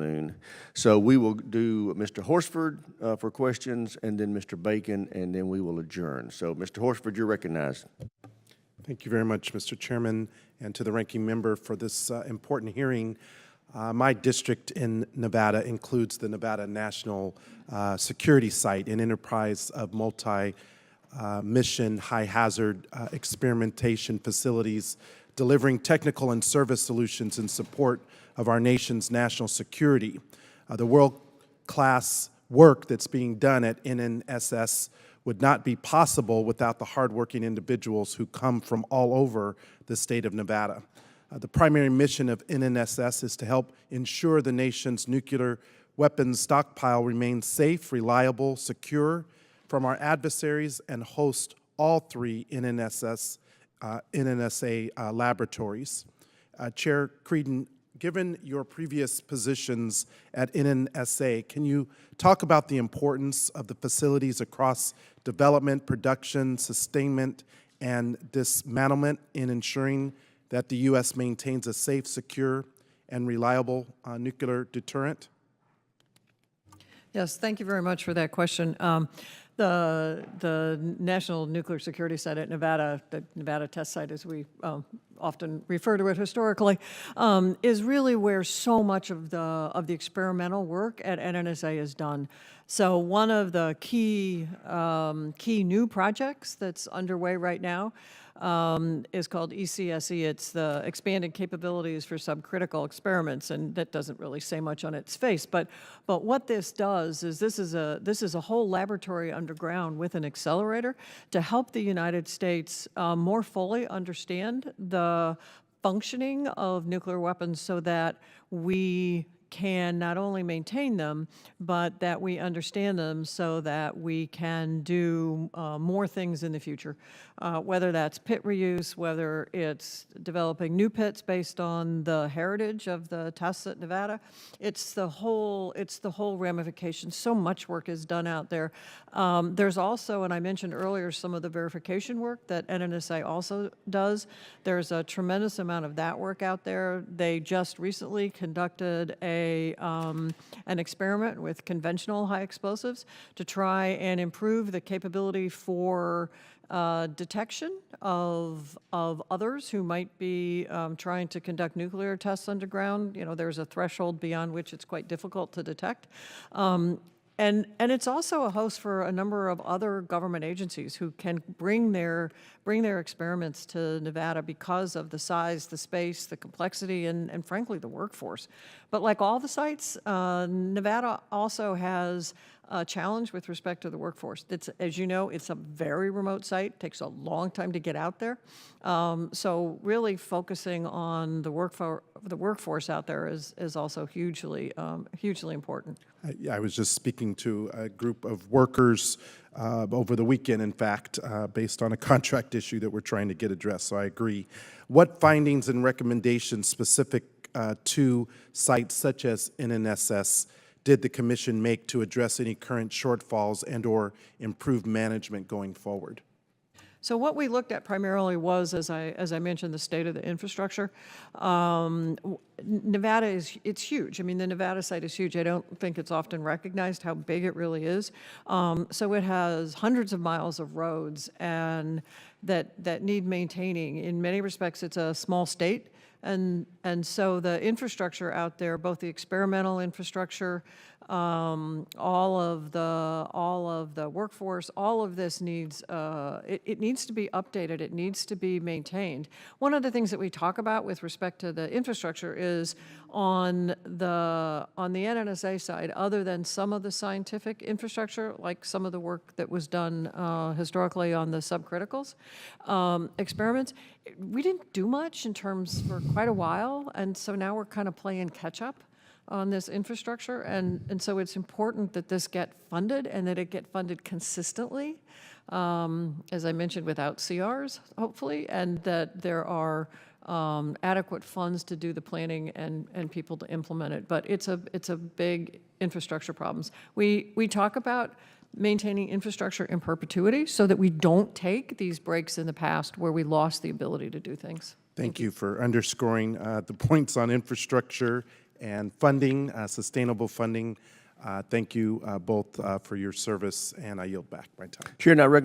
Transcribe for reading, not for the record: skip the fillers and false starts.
afternoon. So we will do Mr. Horsford for questions, and then Mr. Bacon, and then we will adjourn. So, Mr. Horsford, you're recognized. Thank you very much, Mr. Chairman, and to the ranking member for this important hearing. My district in Nevada includes the Nevada National Security Site, an enterprise of multi-mission, high-hazard experimentation facilities delivering technical and service solutions in support of our nation's national security. The world-class work that's being done at NNSS would not be possible without the hardworking individuals who come from all over the state of Nevada. The primary mission of NNSS is to help ensure the nation's nuclear weapons stockpile remains safe, reliable, secure from our adversaries, and host all three NNSA laboratories. Chair Creedon, given your previous positions at NNSA, can you talk about the importance of the facilities across development, production, sustainment, and dismantlement in ensuring that the U.S. maintains a safe, secure, and reliable nuclear deterrent? Yes, thank you very much for that question. The National Nuclear Security Site at Nevada, the Nevada Test Site as we often refer to it historically, is really where so much of the experimental work at NNSA is done. So one of the key new projects that's underway right now is called ECSE. It's the Expanded Capabilities for Subcritical Experiments, and that doesn't really say much on its face. But what this does is this is a whole laboratory underground with an accelerator to help the United States more fully understand the functioning of nuclear weapons so that we can not only maintain them, but that we understand them so that we can do more things in the future, whether that's pit reuse, whether it's developing new pits based on the heritage of the tests at Nevada. It's the whole ramification. So much work is done out there. There's also, and I mentioned earlier, some of the verification work that NNSA also does. There's a tremendous amount of that work out there. They just recently conducted an experiment with conventional high explosives to try and improve the capability for detection of others who might be trying to conduct nuclear tests underground. You know, there's a threshold beyond which it's quite difficult to detect. And it's also a host for a number of other government agencies who can bring their experiments to Nevada because of the size, the space, the complexity, and frankly, the workforce. But like all the sites, Nevada also has a challenge with respect to the workforce. It's, as you know, it's a very remote site. It takes a long time to get out there. So really focusing on the workforce out there is also hugely important. I was just speaking to a group of workers over the weekend, in fact, based on a contract issue that we're trying to get addressed, so I agree. What findings and recommendations specific to sites such as NNSS did the Commission make to address any current shortfalls and or improve management going forward? So what we looked at primarily was, as I mentioned, the state of the infrastructure. Nevada it's huge. I mean, the Nevada site is huge. I don't think it's often recognized how big it really is. So it has hundreds of miles of roads and that need maintaining. In many respects, it's a small state. And so the infrastructure out there, both the experimental infrastructure, all of the workforce, all of this needs it needs to be updated. It needs to be maintained. One of the things that we talk about with respect to the infrastructure is on the NNSA side, other than some of the scientific infrastructure, like some of the work that was done historically on the subcriticals experiments, we didn't do much in terms for quite a while, and so now we're kind of playing catch up on this infrastructure, and so it's important that this get funded and that it get funded consistently, as I mentioned, without CRs, hopefully, and that there are adequate funds to do the planning and people to implement it. But it's a big infrastructure problems. We talk about maintaining infrastructure in perpetuity so that we don't take these breaks in the past where we lost the ability to do things. Thank you for underscoring the points on infrastructure and funding, sustainable funding. Thank you both for your service, and I yield back my time. Chair, now recognize